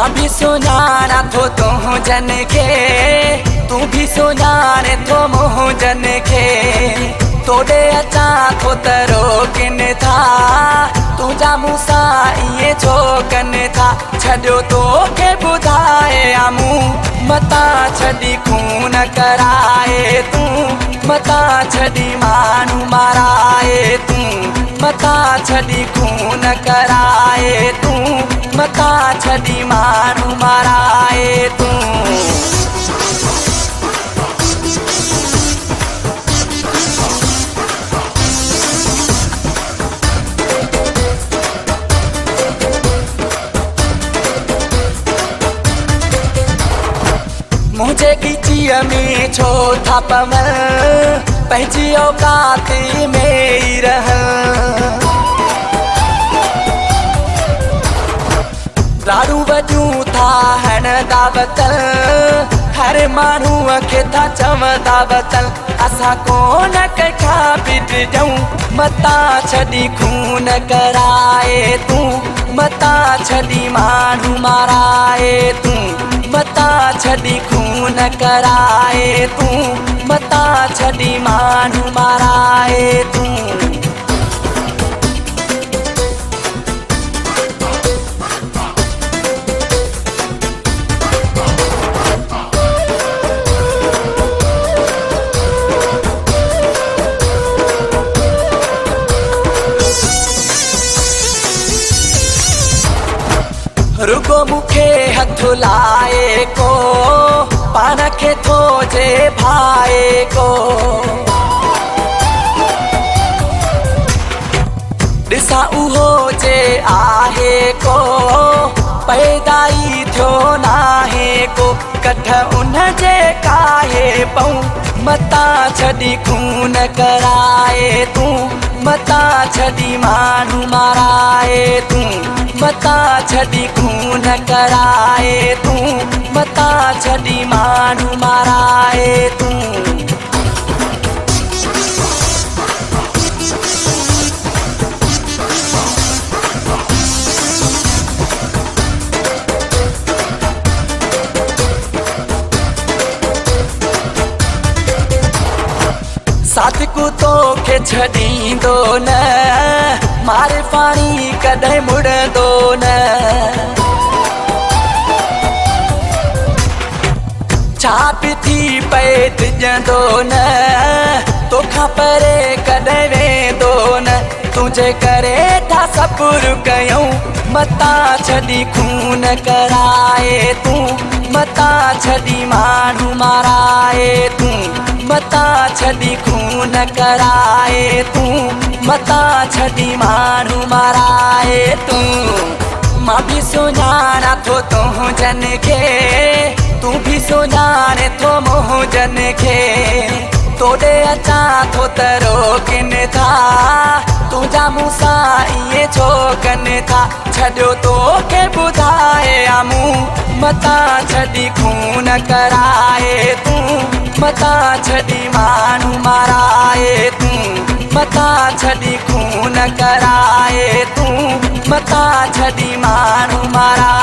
मां भी सुञाणा थो तूं जन खे, तू भी सुञाणे थो मूं जन खे। तोड़े अचां थो त रोकिन था, तुंहिंजा मूंसां ईअं छो कनि था। छॾियो तोखे ॿुधाए मूं मतां छॾी खून कराए तूं, मतां छॾी माण्हू माराए तूं, मतां छॾी खून कराए तूं, मतां छॾी माण्हू माराए तूं। मुझे गिचीअ में छो था पवन, पंहिंजी औकात में ई रह। दारू वॼूं था हण दावतल, हर माण्हूअ खे था चवंदा वतल। असां कोन कंहिंखां बि ॾियूं, मतां छॾी खून कराए तूं, मतां छॾी माण्हू माराए तूं, मतां छॾी खून कराए तूं, मतां छॾी माण्हू माराए तूं। रुगो मूंखे हथ लाए को, पाण खे थो जे भाए को। ॾिसां उहो जे आहे को, पैदाई थियो नाहे को। कठ उन जे काहे पऊं, मतां छॾी खून कराए तूं, मतां छॾी माण्हू माराए तूं, मतां छॾी खून कराए तूं, मतां छॾी माण्हू माराए तूं। सादिकु तोखे छॾींदो न, मारे पाणी कॾहिं मुड़ंदो न। छाप थी पए ॾिजंदो न, तोखां परे कॾहिं वेंदो न। तुंहिंजे करे था सब्र कयूं, मतां छॾी खून कराए तूं, मतां छॾी माण्हू माराए तूं, मतां छॾी खून कराए तूं, मतां छॾी माण्हू माराए तूं। मां भी सुञाणा थो तूं जन खे, तू भी सुञाणे थो मूं जन खे। तोड़े अचां थो त रोकिन था, तुंहिंजा मूंसां ईअं छो कनि था। छॾियो तोखे ॿुधाए मूं मतां छॾी खून कराए तूं, मतां छॾी माण्हू माराए तूं, मतां छॾी खून कराए तूं, मतां छॾी माण्हू माराए